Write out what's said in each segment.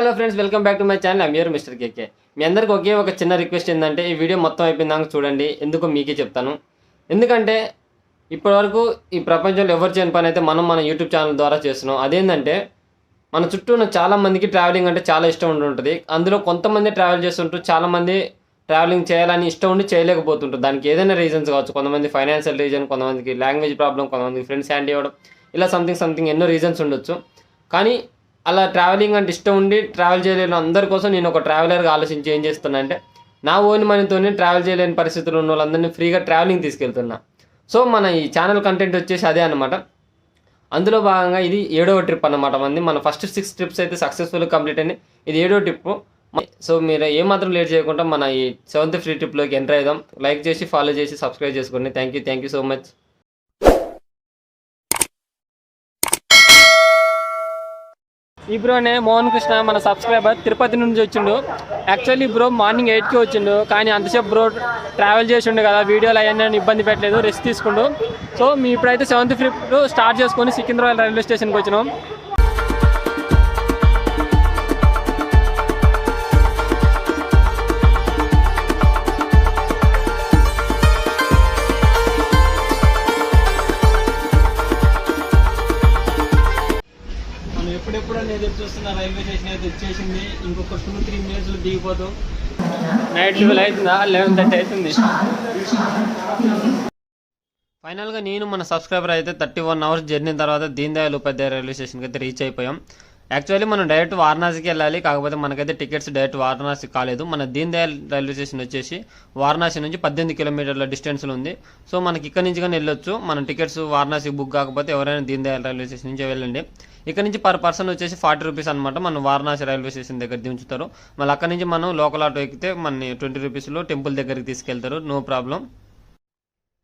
Hello friends, welcome back to my channel. I'm here mister KK. మీ అందరికి ఒకే ఒక చిన్న రిక్వెస్ట్ ఏంటంటే ఈ వీడియో మొత్తం అయిపోయిందాక చూడండి. ఎందుకో మీకే చెప్తాను. ఎందుకంటే ఇప్పటివరకు ఈ ప్రపంచంలో ఎవరు చేయని పని అయితే మన యూట్యూబ్ ఛానల్ ద్వారా చేస్తున్నాం. అదేంటంటే మన చుట్టూ ఉన్న చాలామందికి ట్రావెలింగ్ అంటే చాలా ఇష్టం ఉంటుంది. అందులో కొంతమంది ట్రావెల్ చేస్తుంటారు, చాలామంది ట్రావెలింగ్ చేయాలని ఇష్టం ఉండి చేయలేకపోతుంటారు. దానికి ఏదైనా రీజన్స్ కావచ్చు. కొంతమంది ఫైనాన్షియల్ రీజన్, కొంతమందికి లాంగ్వేజ్ ప్రాబ్లం, కొంతమందికి ఫ్రెండ్స్ హ్యాండ్ ఇవ్వడం, ఇలా సంథింగ్ ఎన్నో రీజన్స్ ఉండొచ్చు. కానీ అలా ట్రావెలింగ్ అంటే ఇష్టం ఉండి ట్రావెల్ చేయలేని అందరి కోసం నేను ఒక ట్రావెలర్గా ఆలోచించి ఏం చేస్తున్నా అంటే నా ఓన్ మనీతోనే ట్రావెల్ చేయలేని పరిస్థితులు ఉన్న వాళ్ళందరినీ ఫ్రీగా ట్రావెలింగ్ తీసుకెళ్తున్నా. సో మన ఈ ఛానల్ కంటెంట్ వచ్చేసి అదే అనమాట. అందులో భాగంగా ఇది 7వ ట్రిప్ అన్నమాట. మన ఫస్ట్ 6 ట్రిప్స్ అయితే సక్సెస్ఫుల్గా కంప్లీట్ అయినాయి. ఇది 7వ ట్రిప్. సో మీరు ఏమాత్రం లేట్ చేయకుండా మన ఈ 7th ఫ్రీ ట్రిప్లోకి ఎంటర్ అవుదాం. లైక్ చేసి, ఫాలో చేసి, సబ్స్క్రైబ్ చేసుకోండి. Thank you so much. ఈ బ్రోనే మోహన్ కృష్ణ, మన సబ్స్క్రైబర్, తిరుపతి నుంచి వచ్చిండు. యాక్చువల్లీ బ్రో మార్నింగ్ 8కి వచ్చిండు, కానీ అంతసేపు బ్రో ట్రావెల్ చేసిండు కదా, వీడియోలు అవన్నీ ఇబ్బంది పెట్టలేదు, రెస్ట్ తీసుకుండు. సో మేము ఇప్పుడైతే 7th ట్రిప్ స్టార్ట్ చేసుకొని సికింద్రాబాద్ రైల్వే స్టేషన్కి వచ్చినాం. ఎప్పుడెప్పుడు అనేది చూస్తున్న రైల్వే స్టేషన్ అయితే వచ్చేసింది. ఇంకొక 2-3 మినిట్స్లో దిగిపోతాం. నైట్ 12 అవుతుందా, 11:30 అవుతుంది. ఫైనల్గా నేను మన సబ్స్క్రైబర్ అయితే 31 అవర్స్ జర్నీ తర్వాత దీన్ దయాళ్ ఉపాధ్యాయ రైల్వే స్టేషన్కి అయితే రీచ్ అయిపోయాం. యాక్చువల్లీ మనం డైరెక్ట్ వారణాసికి వెళ్ళాలి, కాకపోతే మనకైతే టికెట్స్ డైరెక్ట్ వారణాసి కాలేదు. మన దీన్ దయాళ్ రైల్వే స్టేషన్ వచ్చేసి వారణాసి నుంచి 18 కిలోమీటర్ల డిస్టెన్స్లో ఉంది. సో మనకి ఇక్కడ నుంచి కానీ వెళ్ళొచ్చు. మన టికెట్స్ వారణాసికి బుక్ కాకపోతే ఎవరైనా దీన్ దయాళ్ రైల్వే స్టేషన్ నుంచి వెళ్ళండి. ఇక్కడ నుంచి పర్ పర్సన్ వచ్చేసి 40 రూపీస్ అనమాట. మనం వారణాసి రైల్వే స్టేషన్ దగ్గర దించుతారు. మళ్ళీ అక్కడ నుంచి మనం లోకల్ ఆటో ఎక్కితే మన 20 రూపీస్లో టెంపుల్ దగ్గరికి తీసుకెళ్తారు, నో ప్రాబ్లం.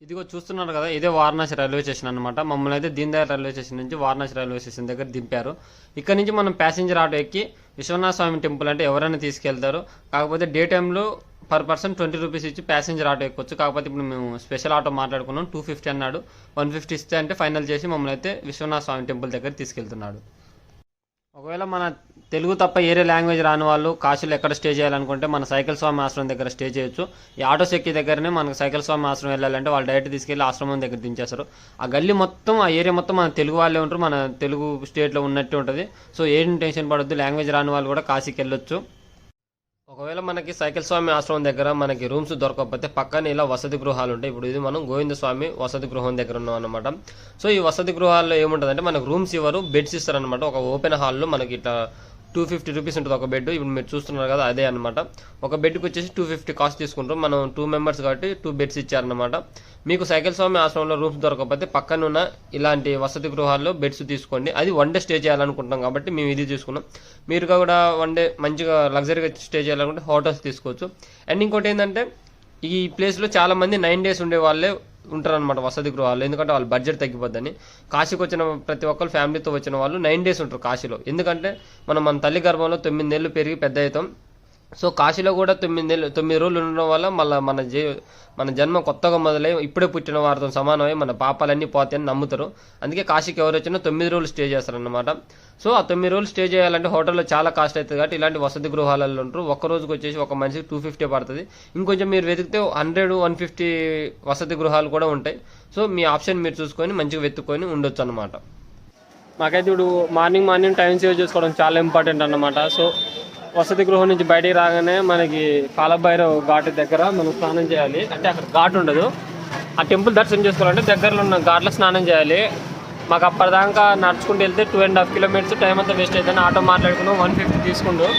ఇదిగో చూస్తున్నారు కదా, ఇదే వారణాసి రైల్వే స్టేషన్ అనమాట. మమ్మల్ని అయితే దీన్ దయాళ్ రైల్వే స్టేషన్ నుంచి వారణాసి రైల్వే స్టేషన్ దగ్గర దింపారు. ఇక్కడ నుంచి మనం ప్యాసింజర్ ఆటో ఎక్కి విశ్వనాథ స్వామి టెంపుల్ అంటే ఎవరైనా తీసుకెళ్తారు. కాకపోతే డే టైంలో పర్ పర్సన్ 20 రూపీస్ ఇచ్చి ప్యాసింజర్ ఆటో ఎక్కొచ్చు. కాకపోతే ఇప్పుడు మేము స్పెషల్ ఆటో మాట్లాడుకున్నాం, 250 అన్నాడు. 150 ఇస్తే అంటే ఫైనల్ చేసి మమ్మల్ని అయితే విశ్వనాథ స్వామి టెంపుల్ దగ్గర తీసుకెళ్తున్నాడు. ఒకవేళ మన తెలుగు తప్ప ఏరే లాంగ్వేజ్ రాని వాళ్ళు కాశీలో ఎక్కడ స్టే చేయాలనుకుంటే మన సైకిల్ స్వామి ఆశ్రమం దగ్గర స్టే చేయొచ్చు. ఈ ఆటో సెక్కి దగ్గరనే మనకు సైకిల్ స్వామి ఆశ్రమం వెళ్ళాలంటే వాళ్ళు డైరెక్ట్ తీసుకెళ్ళి ఆశ్రమం దగ్గర దించేస్తారు. ఆ గల్లీ మొత్తం, ఆ ఏరియా మొత్తం మన తెలుగు వాళ్ళే ఉంటారు, మన తెలుగు స్టేట్లో ఉన్నట్టు ఉంటుంది. సో ఏం టెన్షన్ పడొద్దు, లాంగ్వేజ్ రాని వాళ్ళు కూడా కాశీకి వెళ్ళొచ్చు. ఒకవేళ మనకి సైకిల్ స్వామి ఆశ్రమం దగ్గర మనకి రూమ్స్ దొరకకపోతే పక్కన ఇలా వసతి గృహాలు ఉంటాయి. ఇప్పుడు ఇది మనం గోవింద స్వామి వసతి గృహం దగ్గర ఉన్నాం అనమాట. సో ఈ వసతి గృహాల్లో ఏముంటుందంటే మనకు రూమ్స్ ఇవ్వరు, బెడ్స్ ఇస్తారనమాట. ఒక ఓపెన్ హాల్లో మనకి ఇట్లా 250 రూపీస్ ఉంటుంది ఒక బెడ్. ఇప్పుడు మీరు చూస్తున్నారు కదా, అదే అనమాట. ఒక బెడ్కి వచ్చేసి 250 కాస్ట్ తీసుకుంటాం. మనం 2 మెంబర్స్ కాబట్టి 2 బెడ్స్ ఇచ్చారనమాట. మీకు సైకిల్ స్వామి ఆశ్రమంలో రూమ్స్ దొరకకపోతే పక్కనున్న ఇలాంటి వసతి గృహాల్లో బెడ్స్ తీసుకోండి. అది 1 డే స్టే చేయాలనుకుంటున్నాం కాబట్టి మేము ఇది తీసుకున్నాం. మీరు కూడా 1 డే మంచిగా లగ్జరీగా స్టే చేయాలనుకుంటే హోటల్స్ తీసుకోవచ్చు. అండ్ ఇంకోటి ఏంటంటే ఈ ప్లేస్లో చాలామంది 9 డేస్ ఉండే వాళ్ళే ఉంటారనమాట వసతి గృహాలు. ఎందుకంటే వాళ్ళ బడ్జెట్ తగ్గిపోద్దని. కాశీకి వచ్చిన ప్రతి ఒక్కరు ఫ్యామిలీతో వచ్చిన వాళ్ళు 9 డేస్ ఉంటారు కాశీలో. ఎందుకంటే మన తల్లి గర్భంలో 9 నెలలు పెరిగి పెద్ద అవుతాం. సో కాశీలో కూడా 9 రోజులు ఉండడం వల్ల మళ్ళీ మన జన్మ కొత్తగా మొదలై ఇప్పుడే పుట్టిన వారితో సమానమై మన పాపాలన్నీ పోతాయని నమ్ముతారు. అందుకే కాశీకి ఎవరు వచ్చినా 9 రోజులు స్టే చేస్తారనమాట. సో ఆ 9 రోజులు స్టే చేయాలంటే హోటల్లో చాలా కాస్ట్ అవుతుంది కాబట్టి ఇలాంటి వసతి గృహాలలో ఉంటారు. ఒక్క రోజుకి వచ్చేసి ఒక మనిషికి 250 పడుతుంది. ఇంకొంచెం మీరు వెతికితే 100-150 వసతి గృహాలు కూడా ఉంటాయి. సో మీ ఆప్షన్ మీరు చూసుకొని మంచిగా వెతుక్కొని ఉండొచ్చు అనమాట. మాకైతే ఇప్పుడు మార్నింగ్ టైం సేవ్ చేసుకోవడం చాలా ఇంపార్టెంట్ అన్నమాట. సో వసతి గృహం నుంచి బయటికి రాగానే మనకి కాలభైరవ్ ఘాట్ దగ్గర మనం స్నానం చేయాలి. అంటే అక్కడ ఘాట్ ఉండదు, ఆ టెంపుల్ దర్శనం చేసుకోవాలంటే దగ్గరలో ఉన్న ఘాట్లో స్నానం చేయాలి. మాకు అప్పటిదాకా నడుచుకుంటూ వెళ్తే 2.5 కిలోమీటర్స్ టైం అంతా వేస్ట్ అవుతుంది. ఆటో మాట్లాడుకున్నాం, 150 తీసుకుంటూ.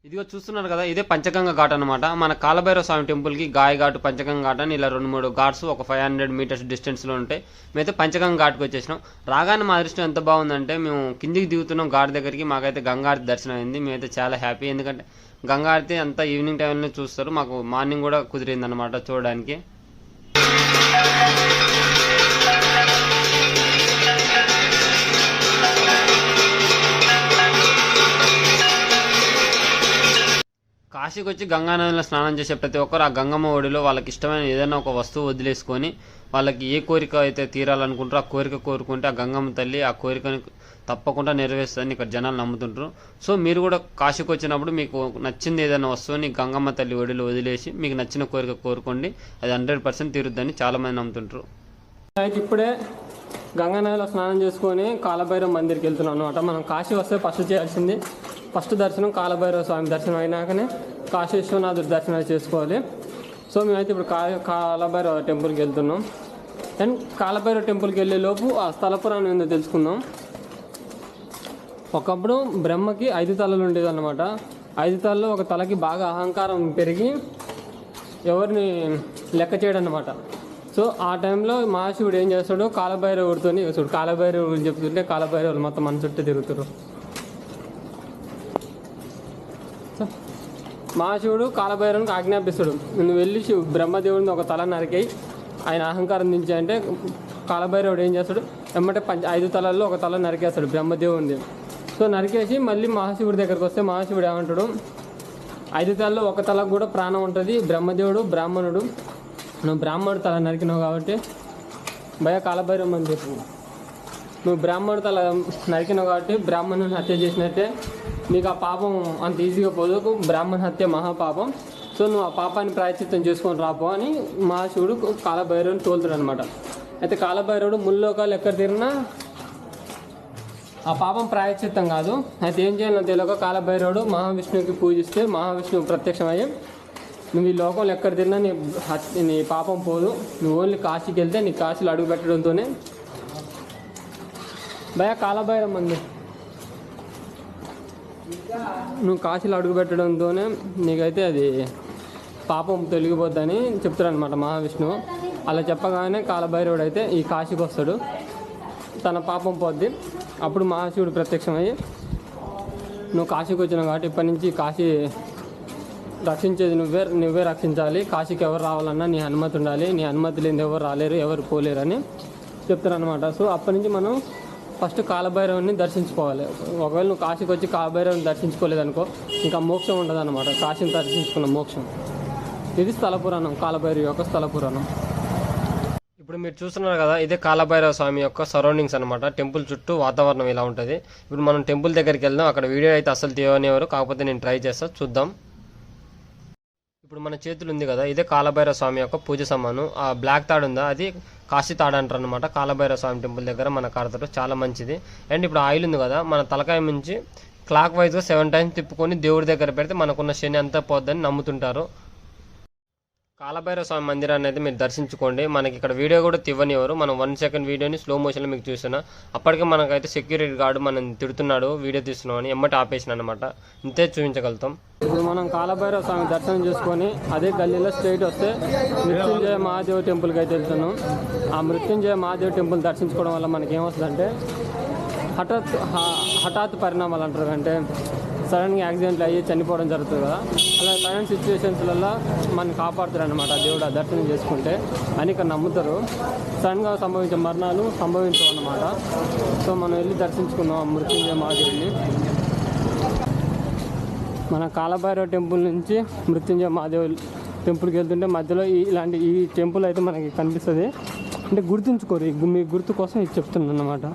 ఇదిగో చూస్తున్నారు కదా, ఇదే పంచగంగ ఘాట్ అనమాట. మన కాలభైరవ స్వామి టెంపుల్కి గాయఘాటు, పంచగంగ ఘాట్ అని ఇలా 2-3 ఘాట్స్ ఒక 500 మీటర్స్ డిస్టెన్స్లో ఉంటాయి. మేమైతే పంచగంగ ఘాట్కి వచ్చేసినాం. రాగానే మా అదృష్టం ఎంత బాగుందంటే మేము కిందికి దిగుతున్నాం ఘాట్ దగ్గరికి. మాకైతే గంగారతి దర్శనం అయింది. మేమైతే చాలా హ్యాపీ, ఎందుకంటే గంగారతి అంతా ఈవినింగ్ టైంలో చూస్తారు. మాకు మార్నింగ్ కూడా కుదిరింది అనమాట చూడడానికి. కాశీకి వచ్చి గంగానదిలో స్నానం చేసే ప్రతి ఒక్కరు ఆ గంగమ్మ ఒడిలో వాళ్ళకి ఇష్టమైన ఏదైనా ఒక వస్తువు వదిలేసుకొని వాళ్ళకి ఏ కోరిక అయితే తీరాలనుకుంటారో ఆ కోరిక కోరుకుంటే ఆ గంగమ్మ తల్లి ఆ కోరికను తప్పకుండా నెరవేరుస్తుందని ఇక్కడ జనాలు నమ్ముతుంటారు. సో మీరు కూడా కాశీకి వచ్చినప్పుడు మీకు నచ్చింది ఏదైనా వస్తువుని గంగమ్మ తల్లి ఒడిలో వదిలేసి మీకు నచ్చిన కోరిక కోరుకోండి, అది 100% తీరుద్దని చాలామంది నమ్ముతుంటారు. అయితే ఇప్పుడే గంగా నదిలో స్నానం చేసుకొని కాలభైరవ మందిర్కి వెళ్తున్నాను అనమాట. మనం కాశీ వస్తే ఫస్ట్ దర్శనం కాలభైరవ స్వామి దర్శనం అయినాకనే కాశీ విశ్వనాథుడి దర్శనాలు చేసుకోవాలి. సో మేమైతే ఇప్పుడు కాలభైరవ టెంపుల్కి వెళ్తున్నాం. అండ్ కాలభైరవ టెంపుల్కి వెళ్ళే లోపు ఆ స్థల పురాణం ఏందో తెలుసుకుందాం. ఒకప్పుడు బ్రహ్మకి 5 తలలు ఉండేది అన్నమాట. 5 తలలో ఒక తలకి బాగా అహంకారం పెరిగి ఎవరిని లెక్క చేయడం అన్నమాట. సో ఆ టైంలో మహాశివుడు ఏం చేస్తాడు, కాలభైరవుడితో చూడు, కాలభైరవుడు చెప్తుంటే కాలభైరవులు మొత్తం మన చుట్టూ తిరుగుతారు. సో మహాశివుడు కాలభైరవునికి ఆజ్ఞాపిస్తాడు, నువ్వు వెళ్ళి బ్రహ్మదేవుడిని ఒక తల నరికేయి, ఆయన అహంకారం దించి అంటే కాలభైరవుడు ఏం చేస్తాడు, ఎమ్మటే 5 తలల్లో ఒక తల నరికేస్తాడు బ్రహ్మదేవుడిని. సో నరికేసి మళ్ళీ మహాశివుడి దగ్గరకు వస్తే మహాశివుడు ఏమంటాడు, 5 తలలో ఒక తలకు కూడా ప్రాణం ఉంటుంది, బ్రహ్మదేవుడు బ్రాహ్మణుడు, నువ్వు బ్రాహ్మణుడు తల నరికినావు కాబట్టి భయ కాలభైరవం అని చెప్పు, నువ్వు బ్రాహ్మణుడు తల నరికినావు కాబట్టి బ్రాహ్మణుని హత్య చేసినట్టే, నీకు ఆ పాపం అంత ఈజీగా పోదు, బ్రాహ్మణ హత్య మహాపాపం, సో నువ్వు ఆ పాపాన్ని ప్రాయశ్చిత్తం చేసుకొని రాపో అని మహాశివుడు కాలభైరవుని తోలుతాడు అనమాట. అయితే కాలభైరవుడు ముల్లోకాలు ఎక్కడ తిరిగినా ఆ పాపం ప్రాయశ్చిత్తం కాదు. అయితే ఏం చేయాలో తెలియక కాలభైరవుడు మహావిష్ణువుకి పూజిస్తే మహావిష్ణువు ప్రత్యక్షమయ్యి, నువ్వు ఈ లోకంలో ఎక్కడ తిన్నా నీ పాపం పోదు, నువ్వు ఓన్లీ కాశీకి వెళ్తే నీ కాశీలో అడుగు పెట్టడంతోనే భయ కాలభైరవం అంది, నువ్వు కాశీలో అడుగు పెట్టడంతోనే నీకైతే అది పాపం తొలగిపోద్దని చెప్తాడు అనమాట మహావిష్ణువు. అలా చెప్పగానే కాలభైరవుడు అయితే ఈ కాశీకి వస్తాడు, తన పాపం పోద్ది. అప్పుడు మహాశివుడు ప్రత్యక్షమయ్యి, నువ్వు కాశీకి వచ్చినావు కాబట్టి ఇప్పటి నుంచి కాశీ రక్షించేది నువ్వే రక్షించాలి, కాశీకి ఎవరు రావాలన్నా నీ అనుమతి ఉండాలి, నీ అనుమతి లేని ఎవరు రాలేరు, ఎవరు పోలేరు అని చెప్తారనమాట. సో అప్పటి నుంచి మనం ఫస్ట్ కాలభైరవుని దర్శించుకోవాలి. ఒకవేళ నువ్వు కాశీకి వచ్చి కాలభైరవుని దర్శించుకోలేదనుకో ఇంకా మోక్షం ఉండదు అనమాట, కాశీని దర్శించుకున్న మోక్షం. ఇది స్థల పురాణం, కాలభైరవి యొక్క స్థల పురాణం. ఇప్పుడు మీరు చూస్తున్నారు కదా, ఇదే కాలభైరవ స్వామి యొక్క సరౌండింగ్స్ అనమాట. టెంపుల్ చుట్టూ వాతావరణం ఇలా ఉంటుంది. ఇప్పుడు మనం టెంపుల్ దగ్గరికి వెళ్దాం. అక్కడ వీడియో అయితే అసలు తీయనివ్వరు, కాకపోతే నేను ట్రై చేస్తా, చూద్దాం. ఇప్పుడు మన చేతులు ఉంది కదా, ఇదే కాలభైరవ స్వామి యొక్క పూజ సామాను. ఆ బ్లాక్ తాడు ఉందా, అది కాశీ తాడు అంటారు అనమాట. కాలభైరవ స్వామి టెంపుల్ దగ్గర మన కడతారు, చాలా మంచిది. అండ్ ఇప్పుడు ఆయిల్ ఉంది కదా, మన తలకాయ నుంచి క్లాక్ వైజ్గా 7 టైమ్స్ తిప్పుకొని దేవుడి దగ్గర పెడితే మనకున్న శని అంతా పోద్దని నమ్ముతుంటారు. కాలభైరవ స్వామి మందిరాన్ని అయితే మీరు దర్శించుకోండి. మనకి ఇక్కడ వీడియో కూడా తీవనివ్వరు. మనం 1 సెకండ్ వీడియోని స్లో మోషన్లో మీకు చూస్తున్నా. అప్పటికే మనకైతే సెక్యూరిటీ గార్డు మనం తిడుతున్నాడు వీడియో తీస్తున్నాం అని, ఎమ్మటి ఆపేసిన అనమాట. ఇంతే చూపించగలుగుతాం. ఇప్పుడు మనం కాలభైరవ స్వామి దర్శనం చేసుకొని అదే గల్లీలో స్ట్రైట్ వస్తే మృత్యుంజయ మహాదేవ్ టెంపుల్కి అయితే వెళ్తున్నాం. ఆ మృత్యుంజయ మహాదేవ్ టెంపుల్ దర్శించుకోవడం వల్ల మనకి ఏమొస్తుందంటే హఠాత్ పరిణామాలు అంటారు, అంటే సడన్గా యాక్సిడెంట్లు అయ్యి చనిపోవడం జరుగుతుంది కదా, అలా సడన్ సిచ్యువేషన్స్లలో మనం కాపాడుతారు అనమాట దేవుడు దర్శనం చేసుకుంటే అని ఇక్కడ నమ్ముతారు. సడన్గా సంభవించే మరణాలు సంభవించవు అన్నమాట. సో మనం వెళ్ళి దర్శించుకున్నాం మృత్యుంజయ మహాదేవుని. మన కాలభైరవ టెంపుల్ నుంచి మృత్యుంజయ మహాదేవ్ టెంపుల్కి వెళ్తుంటే మధ్యలో ఇలాంటి ఈ టెంపుల్ అయితే మనకి కనిపిస్తుంది. అంటే గుర్తుంచుకోరు, మీ గుర్తు కోసం ఇది చెప్తున్నాను అన్నమాట.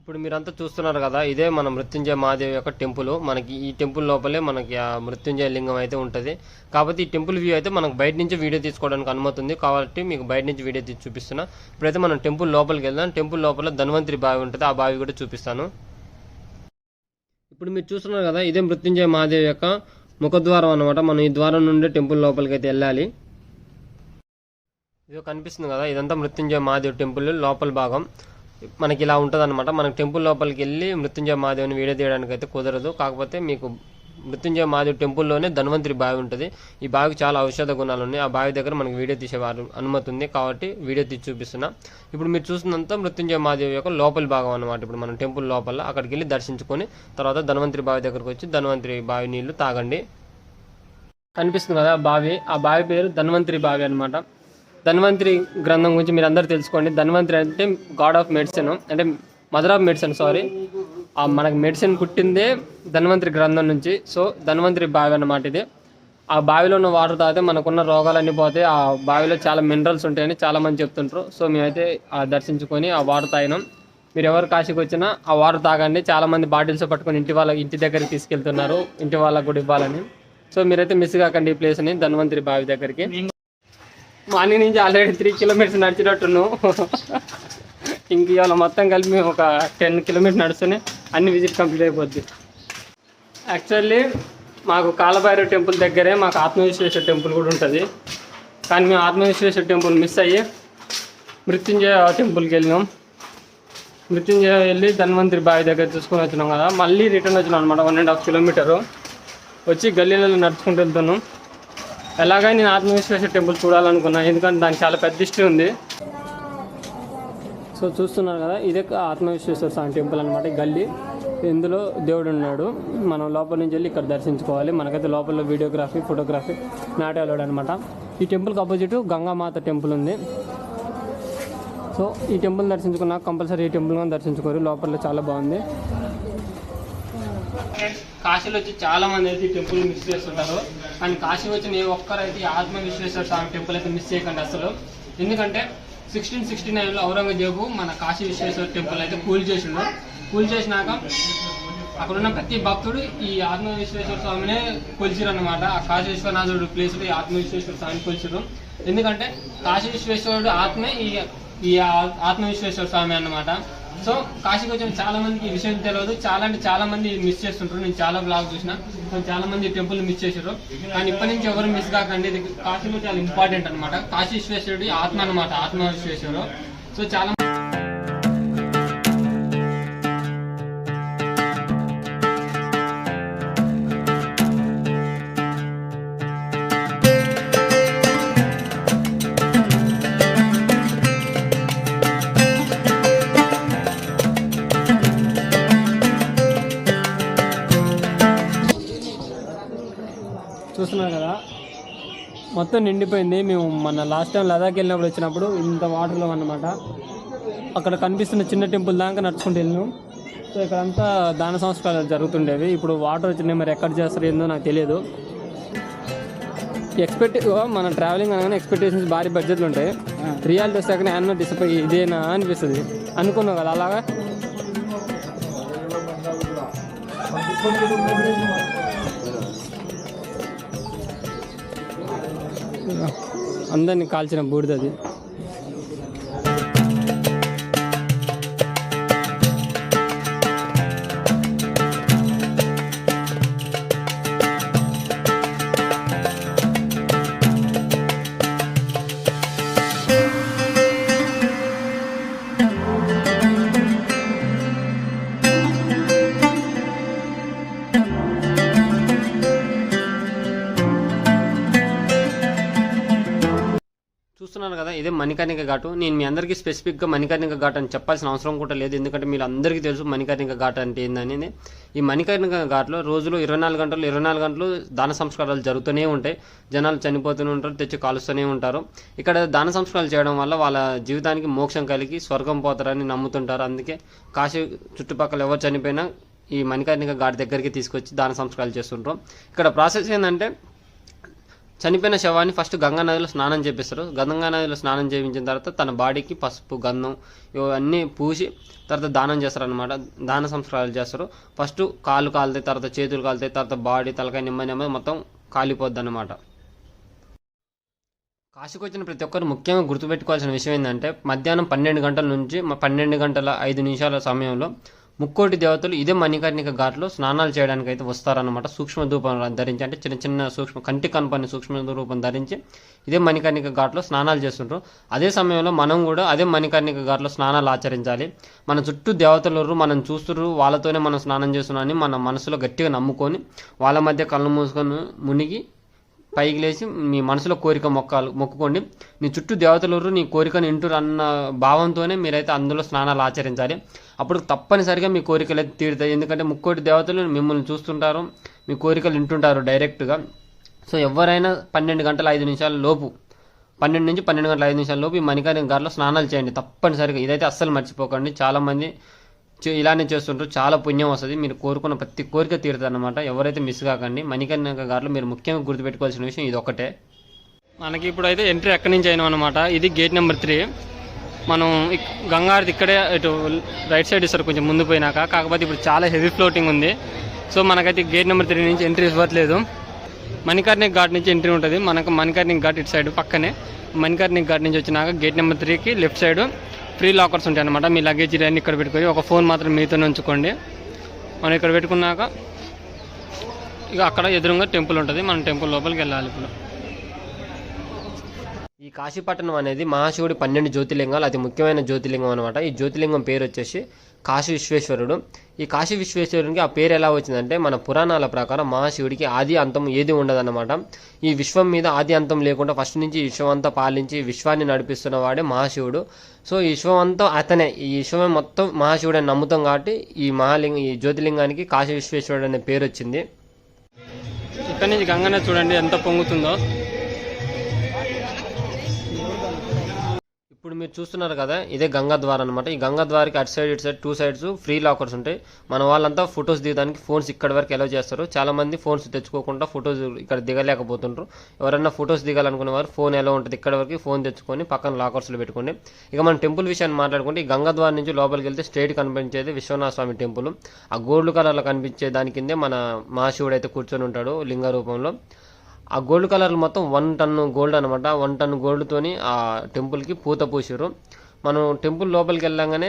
ఇప్పుడు మీరంతా చూస్తున్నారు కదా, ఇదే మన మృత్యుంజయ మహాదేవి యొక్క టెంపుల్. మనకి ఈ టెంపుల్ లోపలే మనకి ఆ మృత్యుంజయ లింగం అయితే ఉంటుంది. కాబట్టి ఈ టెంపుల్ వ్యూ అయితే మనకు బయట నుంచి వీడియో తీసుకోవడానికి అనుమతి ఉంది, కాబట్టి మీకు బయట నుంచి వీడియో తీసి చూపిస్తున్నా. ఇప్పుడైతే మనం టెంపుల్ లోపలికి వెళ్దాం. టెంపుల్ లోపల ధన్వంతరి బావి ఉంటుంది, ఆ బావి కూడా చూపిస్తాను. ఇప్పుడు మీరు చూస్తున్నారు కదా, ఇదే మృత్యుంజయ మహాదేవి యొక్క ముఖద్వారం అనమాట. మనం ఈ ద్వారం నుండి టెంపుల్ లోపలికి అయితే వెళ్ళాలి. ఇది కనిపిస్తుంది కదా, ఇదంతా మృత్యుంజయ మహాదేవి టెంపుల్ లోపల భాగం. మనకి ఇలా ఉంటుంది అనమాట. మనకి టెంపుల్ లోపలికి వెళ్ళి మృత్యుంజయ మహాదేవిని వీడియో తీయడానికి అయితే కుదరదు. కాకపోతే మీకు మృత్యుంజయ మహాదేవి టెంపుల్లోనే ధన్వంతరి బావి ఉంటుంది. ఈ బావికి చాలా ఔషధ గుణాలు ఉన్నాయి. ఆ బావి దగ్గర మనకి వీడియో తీసేవారు అనుమతి ఉంది, కాబట్టి వీడియో తీసి చూపిస్తున్నా. ఇప్పుడు మీరు చూసినంత మృత్యుంజయ మహాదేవి యొక్క లోపలి భాగం అనమాట. ఇప్పుడు మనం టెంపుల్ లోపల అక్కడికి వెళ్ళి దర్శించుకొని తర్వాత ధన్వంతరి బావి దగ్గరకు వచ్చి ధన్వంతరి బావి నీళ్లు తాగండి. కనిపిస్తుంది కదా బావి, ఆ బావి పేరు ధన్వంతరి బావి అనమాట. ధన్వంతరి గ్రంథం గురించి మీరు అందరూ తెలుసుకోండి. ధన్వంతరి అంటే గాడ్ ఆఫ్ మెడిసిన్, అంటే మదర్ ఆఫ్ మెడిసిన్, సారీ. మనకు మెడిసిన్ పుట్టిందే ధన్వంతరి గ్రంథం నుంచి. సో ధన్వంతరి బావి అన్నమాట ఇది. ఆ బావిలో ఉన్న వాటర్ తాగితే మనకున్న రోగాలన్నీ పోతాయి. ఆ బావిలో చాలా మినరల్స్ ఉంటాయని చాలా మంది చెప్తుంటారు. సో మేమైతే దర్శించుకొని ఆ వాటర్ తాగినాం. మీరు ఎవరు కాశీకి వచ్చినా ఆ వాటర్ తాగండి. చాలామంది బాటిల్స్ పట్టుకొని ఇంటి దగ్గరికి తీసుకెళ్తున్నారు, ఇంటి వాళ్ళకు కూడా ఇవ్వాలని. సో మీరైతే మిస్ కాకండి ఈ ప్లేస్ని, ధన్వంతరి బావి దగ్గరికి. మార్నింగ్ నుంచి ఆల్రెడీ 3 కిలోమీటర్స్ నడిచినట్టున్నాం. ఇంక ఇవాళ మొత్తం కలిపి మేము ఒక 10 కిలోమీటర్స్ నడుస్తూనే అన్ని విజిట్ కంప్లీట్ అయిపోద్ది. యాక్చువల్లీ మాకు కాలభైరవ టెంపుల్ దగ్గరే మాకు ఆత్మవిశ్వేశ్వర టెంపుల్ కూడా ఉంటుంది. కానీ మేము ఆత్మవిశ్వేశ్వర టెంపుల్ మిస్ అయ్యి మృత్యుంజయ టెంపుల్కి వెళ్ళినాం. మృత్యుంజయ వెళ్ళి ధన్వంతరి బావి దగ్గర చూసుకొని వచ్చినాం కదా, మళ్ళీ రిటర్న్ వచ్చినాం అనమాట. 1.5 కిలోమీటరు వచ్చి గల్లీలలో నడుచుకుంటూ వెళ్తున్నాం. ఎలాగైనా నేను ఆత్మవిశ్వేశ్వర టెంపుల్ చూడాలనుకున్నాను, ఎందుకంటే దానికి చాలా పెద్ద హిస్టరీ ఉంది. సో చూస్తున్నారు కదా, ఇదే ఆత్మవిశ్వేశ్వర స్వామి టెంపుల్ అనమాట. గల్లీ ఇందులో దేవుడు ఉన్నాడు. మనం లోపల నుంచి వెళ్ళి ఇక్కడ దర్శించుకోవాలి. మనకైతే లోపల వీడియోగ్రఫీ, ఫోటోగ్రఫీ నాట్ అలౌడ్ అనమాట. ఈ టెంపుల్కి ఆపోజిట్ గంగామాత టెంపుల్ ఉంది. సో ఈ టెంపుల్ దర్శించుకున్నాక కంపల్సరీ ఈ టెంపుల్ కానీ దర్శించుకోరు. లోపల చాలా బాగుంది. కాశీలో వచ్చి చాలా మంది అయితే ఈ టెంపుల్ మిస్ చేస్తుంటారు. కానీ కాశీ వచ్చిన ఏ ఒక్కరైతే ఈ ఆత్మవిశ్వేశ్వర స్వామి టెంపుల్ అయితే మిస్ చేయకండి అసలు. ఎందుకంటే 1669లో ఔరంగజేబు మన కాశీ విశ్వేశ్వర టెంపుల్ అయితే కూల్ చేసినాక అక్కడున్న ప్రతి భక్తుడు ఈ ఆత్మవిశ్వేశ్వర స్వామినే కొలిచిరు అనమాట. ఆ కాశీ విశ్వనాథుడు ప్లేస్లో ఈ ఆత్మవిశ్వేశ్వర స్వామిని కొలిచిరు. ఎందుకంటే కాశీ విశ్వేశ్వరుడు ఆత్మే ఈ ఆత్మవిశ్వేశ్వర స్వామి అన్నమాట. సో కాశీకి వచ్చిన చాలా మందికి ఈ విషయం తెలియదు. చాలా మంది మిస్ చేస్తుంటారు. నేను చాలా బ్లాగ్ చూసిన, సో చాలా మంది టెంపుల్ మిస్ చేశారు. కానీ ఇప్పటి నుంచి ఎవరు మిస్ కాకండి. ఇది కాశీలో చాలా ఇంపార్టెంట్ అనమాట. కాశీ విశ్వేశ్వరుడు ఆత్మ అనమాట, ఆత్మ విశ్వేశ్వరుడు. సో చాలా చూస్తున్నారు కదా, మొత్తం నిండిపోయింది. మేము మన లాస్ట్ టైం లదాఖ్ వెళ్ళినప్పుడు వచ్చినప్పుడు ఇంత వాటర్లో అన్నమాట. అక్కడ కనిపిస్తున్న చిన్న టెంపుల్ దాకా నడుచుకుంటూ వెళ్ళినాం. సో ఇక్కడంతా దాన సంస్కారాలు జరుగుతుండేవి. ఇప్పుడు వాటర్ వచ్చినాయి, మరి ఎక్కడ చేస్తారు ఏందో నాకు తెలియదు. మన ట్రావెలింగ్ అనగానే ఎక్స్పెక్టేషన్స్ భారీ బడ్జెట్లు ఉంటాయి. రియాలిటీ వస్తాకనే అన్న డిసప్పాయింట్ ఇదేనా అనిపిస్తుంది. అనుకున్నావు కదా అలాగా. అందరినీ కాల్చిన బూడిదది. చూస్తున్నారు కదా, ఇదే మణికర్ణిక ఘాటు. నేను మీ అందరికీ స్పెసిఫిక్గా మణికర్ణిక ఘాట్ అని చెప్పాల్సిన అవసరం కూడా లేదు, ఎందుకంటే మీరు అందరికీ తెలుసు మణికర్ణిక ఘాట్ అంటే ఏందనేది. ఈ మణికర్ణిక ఘాట్లో రోజులో 24 గంటలు దాన సంస్కారాలు జరుగుతూనే ఉంటాయి. జనాలు చనిపోతూనే ఉంటారు, తెచ్చి కాలుస్తూనే ఉంటారు. ఇక్కడ దాన సంస్కారాలు చేయడం వల్ల వాళ్ళ జీవితానికి మోక్షం కలిగి స్వర్గం పోతారని నమ్ముతుంటారు. అందుకే కాశీ చుట్టుపక్కల ఎవరు చనిపోయినా ఈ మణికర్ణిక ఘాట్ దగ్గరికి తీసుకొచ్చి దాన సంస్కారాలు చేస్తుంటారు. ఇక్కడ ప్రాసెస్ ఏంటంటే, చనిపోయిన శవాన్ని ఫస్ట్ గంగా నదిలో స్నానం చేపిస్తారు. గంగా నదిలో స్నానం చేయించిన తర్వాత తన బాడీకి పసుపు, గంధం ఇవన్నీ పూసి తర్వాత దానం చేస్తారు అనమాట. దాన సంస్కారాలు చేస్తారు. ఫస్ట్ కాళ్ళు కాలుతాయి, తర్వాత చేతులు కాలుతాయి, తర్వాత బాడీ, తలకాయ నెమ్మది మొత్తం కాలిపోద్ది అనమాట. కాశీకి వచ్చిన ప్రతి ఒక్కరు ముఖ్యంగా గుర్తుపెట్టుకోవాల్సిన విషయం ఏంటంటే, మధ్యాహ్నం 12 గంటల నుంచి 12 గంటల 5 నిమిషాల సమయంలో ముక్కోటి దేవతలు ఇదే మణికర్ణిక ఘాట్లో స్నానాలు చేయడానికి అయితే వస్తారనమాట. సూక్ష్మ రూపం ధరించి, అంటే చిన్న కంటి కనపని సూక్ష్మ రూపం ధరించి ఇదే మణికర్ణిక ఘాట్లో స్నానాలు చేస్తుంటారు. అదే సమయంలో మనం కూడా అదే మణికర్ణిక ఘాట్లో స్నానాలు ఆచరించాలి. మన చుట్టూ దేవతలు మనం చూస్తున్నారు, వాళ్ళతోనే మనం స్నానం చేస్తున్నామని మన మనసులో గట్టిగా నమ్ముకొని వాళ్ళ మధ్య కళ్ళు మూసుకొని మునిగి పైకి లేచి మీ మనసులో కోరిక మొక్కుకోండి. నీ చుట్టూ దేవతలు నీ కోరికను వింటురు అన్న భావంతోనే మీరైతే అందులో స్నానాలు ఆచరించాలి. అప్పుడు తప్పనిసరిగా మీ కోరికలు అయితే తీరుతాయి. ఎందుకంటే ముక్కోటి దేవతలు మిమ్మల్ని చూస్తుంటారు, మీ కోరికలు వింటుంటారు డైరెక్ట్గా. సో ఎవరైనా 12 గంటల 5 నిమిషాల లోపు 12 నుంచి 12 గంటల 5 నిమిషాల లోపు ఈ మణికర్ణిక ఘాట్లో స్నానాలు చేయండి తప్పనిసరిగా. ఇదైతే అస్సలు మర్చిపోకండి. చాలామంది ఇలానే చేస్తుంటారు, చాలా పుణ్యం వస్తుంది. మీరు కోరుకున్న ప్రతి కోరిక తీరుతుంది అనమాట. ఎవరైతే మిస్ కాకండి. మణికర్ణిక ఘాట్లో మీరు ముఖ్యంగా గుర్తుపెట్టుకోవాల్సిన విషయం ఇది ఒకటే. మనకి ఇప్పుడు అయితే ఎంట్రీ ఎక్కడి నుంచి అయినాం అనమాట. ఇది గేట్ నెంబర్ 3. మనం గంగారతి ఇక్కడే ఇటు రైట్ సైడ్ ఇస్తారు కొంచెం ముందు పోయినాక. కాకపోతే ఇప్పుడు చాలా హెవీ ఫ్లోటింగ్ ఉంది. సో మనకైతే గేట్ నెంబర్ 3 నుంచి ఎంట్రీ ఇవ్వట్లేదు. మణికర్ణిక్ ఘాట్ నుంచి ఎంట్రీ ఉంటుంది. మనకు మణికర్ణిక్ ఘాట్ ఇటు సైడ్ పక్కనే. మణికర్ణిక్ ఘాట్ నుంచి వచ్చినాక గేట్ నెంబర్ 3కి లెఫ్ట్ సైడ్ ఫ్రీ లాకర్స్ ఉంటాయి అనమాట. మీ లగేజ్ అన్ని ఇక్కడ పెట్టుకొని ఒక ఫోన్ మాత్రం మీతోనే ఉంచుకోండి. మనం ఇక్కడ పెట్టుకున్నాక ఇక అక్కడ ఎదురుగా టెంపుల్ ఉంటుంది. మనం టెంపుల్ లోపలికి వెళ్ళాలి. ఇప్పుడు ఈ కాశీపట్టణం అనేది మహాశివుడి 12 జ్యోతిర్లింగాలు అతి ముఖ్యమైన జ్యోతిర్లింగం అనమాట. ఈ జ్యోతిర్లింగం పేరు వచ్చేసి కాశీ విశ్వేశ్వరుడు. ఈ కాశీ విశ్వేశ్వరునికి ఆ పేరు ఎలా వచ్చిందంటే మన పురాణాల ప్రకారం మహాశివుడికి ఆది అంతం ఏది ఉండదన్నమాట. ఈ విశ్వం మీద ఆది అంతం లేకుండా ఫస్ట్ నుంచి ఈ విశ్వం అంతా పాలించి విశ్వాన్ని నడిపిస్తున్న వాడే మహాశివుడు. సో ఈ విశ్వం అంతా అతనే, ఈ విశ్వం మొత్తం మహాశివుడు అని నమ్ముతాం కాబట్టి ఈ జ్యోతిర్లింగానికి కాశీ విశ్వేశ్వరుడు అనే పేరు వచ్చింది. ఇక్కడ నుంచి గంగనే చూడండి ఎంత పొంగుతుందో. ఇప్పుడు మీరు చూస్తున్నారు కదా, ఇదే గంగా ద్వారం అనమాట. ఈ గంగా ద్వారానికి అటు సైడ్ ఇటు సైడ్ 2 సైడ్స్ ఫ్రీ లాకర్స్ ఉంటాయి. మన వాళ్ళంతా ఫొటోస్ దిగడానికి ఫోన్స్ ఇక్కడ వరకు అలౌ చేస్తారు. చాలా మంది ఫోన్స్ తెచ్చుకోకుండా ఫొటోస్ ఇక్కడ దిగలేకపోతుంటారు. ఎవరైనా ఫొటోస్ దిగాలనుకునే వారు ఫోన్ ఎలా ఉంటుంది ఇక్కడ వరకు ఫోన్ తెచ్చుకొని పక్కన లాకర్స్లో పెట్టుకోండి. ఇక మనం టెంపుల్ విషయాన్ని మాట్లాడుకుంటే ఈ గంగా ద్వారం నుంచి లోపలికి వెళ్తే స్ట్రైట్ కనిపించేది విశ్వనాథ స్వామి టెంపుల్. ఆ గోల్డ్ కలర్లో కనిపించే దాని కిందే మన మహాశివుడు అయితే కూర్చొని ఉంటాడు లింగ రూపంలో. ఆ గోల్డ్ కలర్లు మొత్తం 1 టన్ గోల్డ్ అనమాట. 1 టన్ గోల్డ్తోని ఆ టెంపుల్కి పూత పూసారు. మనం టెంపుల్ లోపలికి వెళ్ళంగానే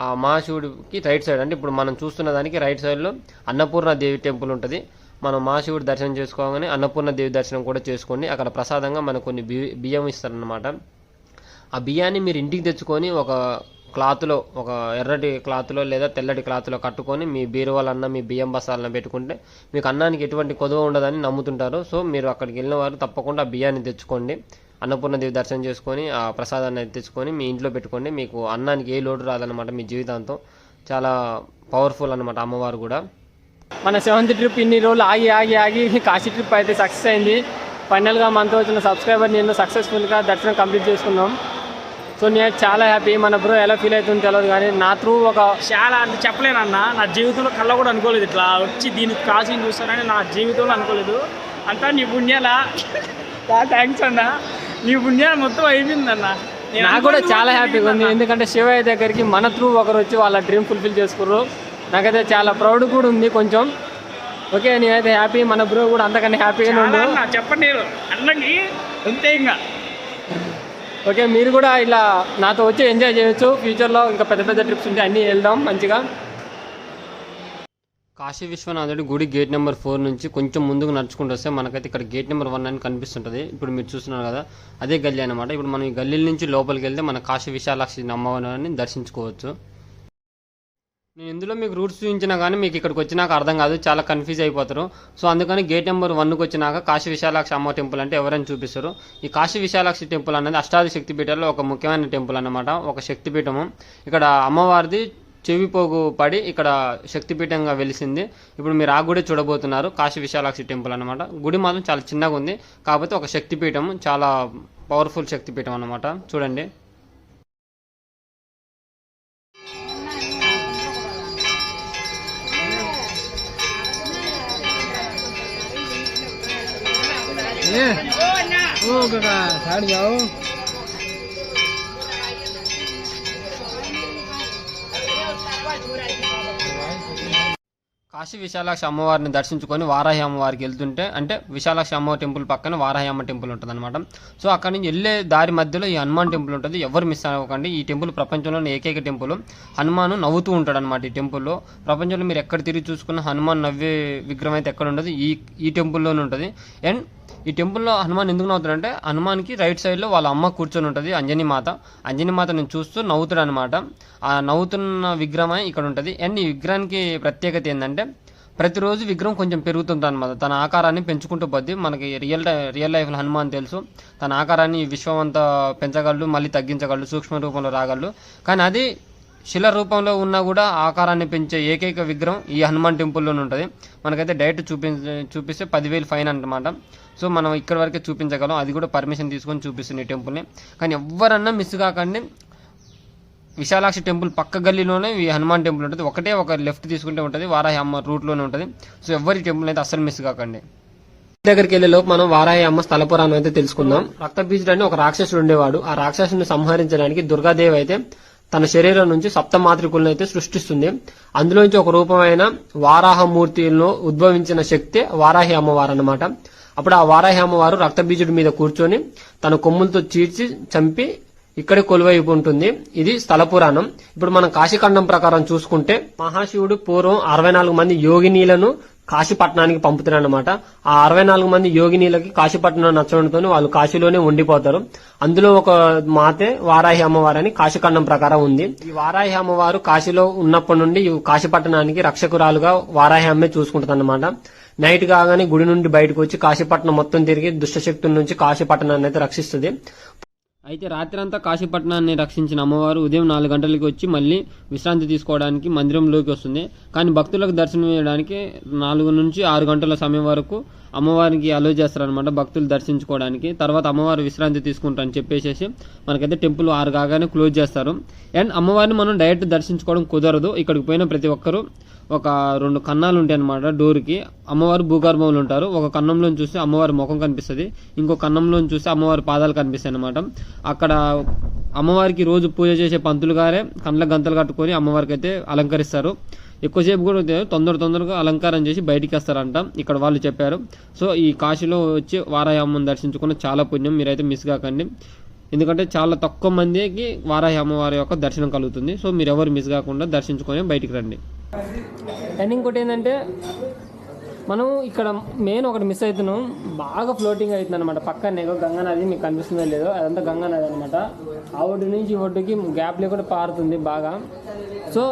ఆ మహాశివుడికి రైట్ సైడ్ అంటే ఇప్పుడు మనం చూస్తున్న దానికి రైట్ సైడ్లో అన్నపూర్ణ దేవి టెంపుల్ ఉంటుంది. మనం మహాశివుడి దర్శనం చేసుకోగానే అన్నపూర్ణ దేవి దర్శనం కూడా చేసుకోండి. అక్కడ ప్రసాదంగా మనకు కొన్ని బియ్యం ఇస్తారనమాట. ఆ బియ్యాన్ని మీరు ఇంటికి తెచ్చుకొని ఒక క్లాత్లో, ఒక ఎర్రటి క్లాత్లో లేదా తెల్లటి క్లాత్లో కట్టుకొని మీ బీరువాలన్నా మీ బియ్యం బస్తాలన్నా పెట్టుకుంటే మీకు అన్నానికి ఎటువంటి కొదవ ఉండదని నమ్ముతుంటారు. సో మీరు అక్కడికి వెళ్ళిన వారు తప్పకుండా బియ్యాన్ని తెచ్చుకోండి. అన్నపూర్ణదేవి దర్శనం చేసుకొని ఆ ప్రసాదాన్ని తెచ్చుకొని మీ ఇంట్లో పెట్టుకోండి. మీకు అన్నానికి ఏ లోటు రాదనమాట మీ జీవితాంతం. చాలా పవర్ఫుల్ అనమాట అమ్మవారు కూడా. మన 7th ట్రిప్ ఇన్ని రోజులు ఆగి కాశీ ట్రిప్ అయితే సక్సెస్ అయింది. ఫైనల్గా మనతో వచ్చిన సబ్స్క్రైబర్ నేను సక్సెస్ఫుల్గా దర్శనం కంప్లీట్ చేసుకున్నాం. సో నేను చాలా హ్యాపీ. మన బ్రో ఎలా ఫీల్ అవుతుందో తెలియదు కానీ నా త్రూ ఒక చాలా అంటే చెప్పలేనన్న, నా జీవితంలో కళ్ళ కూడా అనుకోలేదు ఇట్లా వచ్చి దీన్ని కాశీని చూస్తానని నా జీవితంలో అనుకోలేదు. అంతా నీ పుణ్యాలా. థ్యాంక్స్ అన్న, నీ పుణ్యాలు మొత్తం అయిపోయిందన్న. నాకు కూడా చాలా హ్యాపీగా ఉంది. ఎందుకంటే శివయ్య దగ్గరికి మన త్రూ ఒకరు వచ్చి వాళ్ళ డ్రీమ్ ఫుల్ఫిల్ చేసుకుర్రు. నాకైతే చాలా ప్రౌడ్ కూడా ఉంది కొంచెం. ఓకే, నేనైతే హ్యాపీ. మన బ్రో కూడా అంతకన్నా హ్యాపీగానే ఉంది. చెప్పండి అన్నకి అంతే. ఇంకా ఓకే, మీరు కూడా ఇలా నాతో వచ్చి ఎంజాయ్ చేయొచ్చు. ఫ్యూచర్లో ఇంకా పెద్ద పెద్ద ట్రిప్స్ ఉంటే అన్నీ వెళ్దాం మంచిగా. కాశీ విశ్వనాథుడి గుడి గేట్ నెంబర్ 4 నుంచి కొంచెం ముందుకు నడుచుకుంటూ వస్తే మనకైతే ఇక్కడ గేట్ నెంబర్ 1 అని కనిపిస్తుంటుంది. ఇప్పుడు మీరు చూస్తున్నారు కదా, అదే గల్లీ అనమాట. ఇప్పుడు మనం ఈ గల్లీల నుంచి లోపలికి వెళ్తే మన కాశీ విశాలాక్షి అమ్మవారిని దర్శించుకోవచ్చు. నేను ఇందులో మీకు రూట్స్ చూపించినా కానీ మీకు ఇక్కడికి వచ్చినాక అర్థం కాదు, చాలా కన్ఫ్యూజ్ అయిపోతారు. సో అందుకని గేట్ నెంబర్ 1కి వచ్చినాక కాశీ విశాలాక్షి అమ్మ టెంపుల్ అంటే ఎవరైనా చూపిస్తారు. ఈ కాశీ విశాలాక్షి టెంపుల్ అనేది అష్టాది శక్తిపీఠాల్లో ఒక ముఖ్యమైన టెంపుల్ అన్నమాట, ఒక శక్తిపీఠము. ఇక్కడ అమ్మవారిది చెవిపోగు పడి ఇక్కడ శక్తిపీఠంగా వెలిసింది. ఇప్పుడు మీరు ఆ గుడి చూడబోతున్నారు, కాశీ విశాలాక్షి టెంపుల్ అనమాట. గుడి మాత్రం చాలా చిన్నగా ఉంది, కాకపోతే ఒక శక్తిపీఠం, చాలా పవర్ఫుల్ శక్తిపీఠం అనమాట. చూడండి. साइड जाओ। కాశీ విశాలాక్షి అమ్మవారిని దర్శించుకొని వారాహి అమ్మవారికి వెళ్తుంటే, అంటే విశాలాక్షి అమ్మ టెంపుల్ పక్కన వారాహి అమ్మ టెంపుల్ ఉంటుంది అనమాట. సో అక్కడి నుంచి వెళ్ళే దారి మధ్యలో ఈ హనుమాన్ టెంపుల్ ఉంటుంది. ఎవరు మిస్ అవ్వకండి. ఈ టెంపుల్ ప్రపంచంలోని ఏకైక టెంపుల్. హనుమాను నవ్వుతూ ఉంటాడు అనమాట ఈ టెంపుల్లో. ప్రపంచంలో మీరు ఎక్కడ తిరిగి చూసుకున్న హనుమాన్ నవ్వే విగ్రహం అయితే ఎక్కడ ఉండదు, ఈ టెంపుల్లోనే ఉంటుంది. అండ్ ఈ టెంపుల్లో హనుమాన్ ఎందుకు నవ్వుతాడంటే, హనుమాన్కి రైట్ సైడ్లో వాళ్ళ అమ్మ కూర్చొని ఉంటుంది, అంజనీమాతను చూస్తూ నవ్వుతాడు అనమాట. ఆ నవ్వుతున్న విగ్రహం ఇక్కడ ఉంటుంది. అండ్ ఈ విగ్రహానికి ప్రత్యేకత ఏంటంటే, ప్రతిరోజు విగ్రహం కొంచెం పెరుగుతుంటుంది అనమాట. తన ఆకారాన్ని పెంచుకుంటూ పోద్ది. మనకి రియల్ లైఫ్లో హనుమాన్ తెలుసు, తన ఆకారాన్ని విశ్వం అంతా పెంచగలడు, మళ్ళీ తగ్గించగలడు, సూక్ష్మ రూపంలో రాగలడు. కానీ అది శిల రూపంలో ఉన్నా కూడా ఆకారాన్ని పెంచే ఏకైక విగ్రహం ఈ హనుమాన్ టెంపుల్లోనే ఉంటుంది. మనకైతే డైరెక్ట్ చూపిస్తే 10,000 ఫైన్ అనమాట. సో మనం ఇక్కడ వరకే చూపించగలం, అది కూడా పర్మిషన్ తీసుకొని చూపిస్తుంది ఈ టెంపుల్ని. కానీ ఎవరన్నా మిస్ కాకండి, విశాలాక్షి టెంపుల్ పక్క గల్లీలోనే ఈ హనుమాన్ టెంపుల్ ఉంటుంది. ఒక లెఫ్ట్ తీసుకుంటే ఉంటుంది, వారాహి అమ్మ రూట్లోనే ఉంటుంది. సో ఎవరి టెంపుల్ అయితే అస్సలు మిస్ కాకండి. దగ్గరికి వెళ్లే లోపు మనం వారాహి అమ్మ స్థల పురాణం అయితే తెలుసుకుందాం. రక్తబీజుడు అని ఒక రాక్షసుడు ఉండేవాడు. ఆ రాక్షసుని సంహరించడానికి దుర్గాదేవి అయితే తన శరీరం నుంచి సప్తమాతృకులను అయితే సృష్టిస్తుంది. అందులోంచి ఒక రూపమైన వారాహమూర్తిలో ఉద్భవించిన శక్తి వారాహి అమ్మవారు అన్నమాట. అప్పుడు ఆ వారాహి అమ్మవారు రక్తబీజుడి మీద కూర్చొని తన కొమ్ములతో చీల్చి చంపి ఇక్కడే కొలువై ఉంటుంది. ఇది స్థల పురాణం. ఇప్పుడు మనం కాశీఖండం ప్రకారం చూసుకుంటే మహాశివుడు పూర్వం 64 మంది యోగినీలను కాశీపట్నానికి పంపుతారన్నమాట. ఆ 64 మంది యోగినీలకి కాశీపట్నం నచ్చడంతో వాళ్ళు కాశీలోనే ఉండిపోతారు. అందులో ఒక మాతే వారాహి అమ్మవారు అని కాశీఖండం ప్రకారం ఉంది. ఈ వారాహి అమ్మవారు కాశీలో ఉన్నప్పటి నుండి ఈ కాశీపట్నానికి రక్షకురాలుగా వారాహి అమ్మే చూసుకుంటుందన్నమాట. నైట్ కాగానే గుడి నుండి బయటకు వచ్చి కాశీపట్నం మొత్తం తిరిగి దుష్టశక్తుల నుంచి కాశీపట్నాన్ని అయితే రక్షిస్తుంది. అయితే రాత్రంతా కాశీపట్నాన్ని రక్షించిన అమ్మవారు ఉదయం 4 గంటలకి వచ్చి మళ్ళీ విశ్రాంతి తీసుకోవడానికి మందిరంలోకి వస్తుంది. కానీ భక్తులకు దర్శనం ఇవ్వడానికి 4 నుంచి 6 గంటల సమయం వరకు అమ్మవారికి అలో చేస్తారనమాట భక్తులు దర్శించుకోవడానికి. తర్వాత అమ్మవారు విశ్రాంతి తీసుకుంటారని చెప్పేసి మనకైతే టెంపుల్ 6 కాగానే క్లోజ్ చేస్తారు. అండ్ అమ్మవారిని మనం డైరెక్ట్ దర్శించుకోవడం కుదరదు. ఇక్కడికి పోయిన ప్రతి ఒక్కరూ ఒక 2 కన్నాలు ఉంటాయి అనమాట డోర్కి. అమ్మవారు భూగర్భంలో ఉంటారు. ఒక కన్నంలో చూస్తే అమ్మవారి ముఖం కనిపిస్తుంది, ఇంకో కన్నంలో చూస్తే అమ్మవారి పాదాలు కనిపిస్తాయి అనమాట. అక్కడ అమ్మవారికి రోజు పూజ చేసే పంతులు గారే కండ్ల గంతలు కట్టుకొని అమ్మవారికి అయితే అలంకరిస్తారు. ఎక్కువసేపు కూడా తొందరగా అలంకారం చేసి బయటికి వస్తారంట ఇక్కడ వాళ్ళు చెప్పారు. సో ఈ కాశీలో వచ్చి వారాహి అమ్మని దర్శించుకున్న చాలా పుణ్యం, మీరైతే మిస్ కాకండి. ఎందుకంటే చాలా తక్కువ మందికి వారాహి అమ్మవారి యొక్క దర్శనం కలుగుతుంది. సో మీరు ఎవరు మిస్ కాకుండా దర్శించుకొని బయటికి రండి. అండ్ ఇంకోటి ఏంటంటే మనం ఇక్కడ మెయిన్ ఒకటి మిస్ అవుతున్నాం. బాగా ఫ్లోటింగ్ అవుతుంది అనమాట. పక్కనే గంగా నది మీకు కనిపిస్తుందో లేదో, అదంతా గంగా నది అనమాట. ఆ ఒడ్డు నుంచి ఈ ఒడ్డుకి గ్యాప్ లేకుండా పారుతుంది బాగా. సో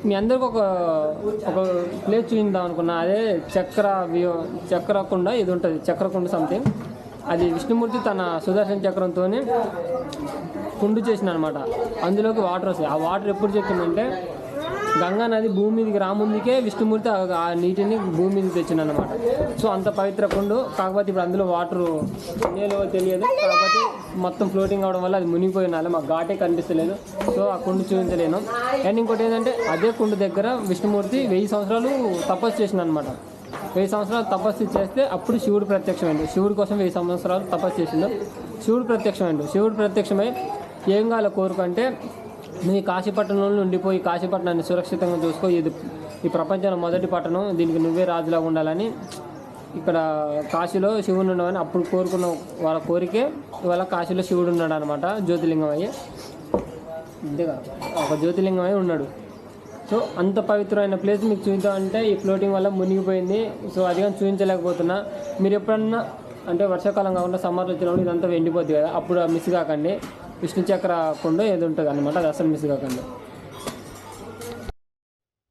మీ అందరికి ఒక ప్లేస్ చూపిందాం అనుకున్నా. అదే చక్రకుండ ఇది ఉంటుంది, చక్రకుండ సంథింగ్. అది విష్ణుమూర్తి తన సుదర్శన చక్రంతో కుండు చేసిన అనమాట. అందులోకి వాటర్ వస్తాయి. ఆ వాటర్ ఎప్పుడు చెప్పిందంటే గంగా నది భూమి మీదకి రాముందుకే విష్ణుమూర్తి ఆ నీటిని భూమి మీదకి తెచ్చింది అనమాట. సో అంత పవిత్ర కుండు. కాకపోతే ఇప్పుడు అందులో వాటరు నేలో తెలియదు. కాకపోతే మొత్తం ఫ్లోటింగ్ అవడం వల్ల అది మునిగిపోయినాలి, మాకు ఘాటే కనిపిస్తలేదు. సో ఆ కుండు చూపించలేను. అండ్ ఇంకోటి ఏంటంటే అదే కుండు దగ్గర విష్ణుమూర్తి 1000 సంవత్సరాలు తపస్సు చేసిన అనమాట. 1000 సంవత్సరాలు తపస్సు చేస్తే అప్పుడు శివుడు ప్రత్యక్షమైంది. శివుడి కోసం 1000 సంవత్సరాలు తపస్సు చేసిండు. శివుడు ప్రత్యక్షమైండు. శివుడు ప్రత్యక్షమై ఏం కావాలో కోరుకంటే నువ్వు కాశీపట్నంలో ఉండిపోయి కాశీపట్నాన్ని సురక్షితంగా చూసుకో, ఇది ఈ ప్రపంచంలో మొదటి పట్టణం, దీనికి నువ్వే రాజులాగా ఉండాలని ఇక్కడ కాశీలో శివుడు ఉండవని అప్పుడు కోరుకున్న వాళ్ళ కోరికే ఇవాళ కాశీలో శివుడు ఉన్నాడు అనమాట. జ్యోతిలింగం అయ్యి ఇంతేగా ఒక జ్యోతిలింగం అయి ఉన్నాడు. సో అంత పవిత్రమైన ప్లేస్ మీకు చూపించామంటే ఈ ఫ్లోటింగ్ వల్ల మునిగిపోయింది. సో అది కానీ చూపించలేకపోతున్నా. మీరు ఎప్పుడన్నా అంటే వర్షాకాలం కాకుండా సమ్మర్లో వచ్చినప్పుడు ఇదంతా ఎండిపోద్ది కదా, అప్పుడు మిస్ కాకండి. విష్ణు చక్ర కుండ ఏది ఉంటుంది అనమాట, అది అసలు మిస్ కాకండి.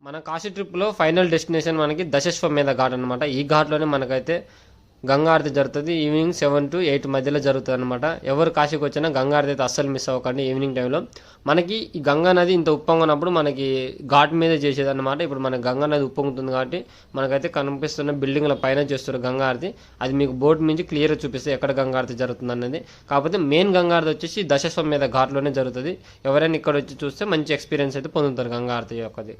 మన కాశీ ట్రిప్లో ఫైనల్ డెస్టినేషన్ మనకి దశశ్వమేధ ఘాట్ అనమాట. ఈ ఘాట్లోనే మనకైతే గంగా ఆరతి జరుగుతుంది. ఈవినింగ్ 7 to 8 మధ్యలో జరుగుతుంది అనమాట. ఎవరు కాశీకి వచ్చినా గంగా ఆరతి అయితే అస్సలు మిస్ అవ్వకండి. ఈవినింగ్ టైంలో మనకి ఈ గంగా నది ఇంత ఉప్పొంగనప్పుడు మనకి ఘాట్ మీదే చేసేది అనమాట. ఇప్పుడు మన గంగా నది ఉప్పొంగుతుంది కాబట్టి మనకైతే కనిపిస్తున్న బిల్డింగ్ల పైన చేస్తారు గంగా ఆరతి. అది మీకు బోట్ నుంచి క్లియర్గా చూపిస్తే ఎక్కడ గంగా ఆరతి జరుగుతుంది అన్నది. కాకపోతే మెయిన్ గంగా ఆరతి వచ్చేసి దశశ్వమేధ ఘాట్లోనే జరుగుతుంది. ఎవరైనా ఇక్కడ వచ్చి చూస్తే మంచి ఎక్స్పీరియన్స్ అయితే పొందుతారు గంగా ఆరతి యొక్కది.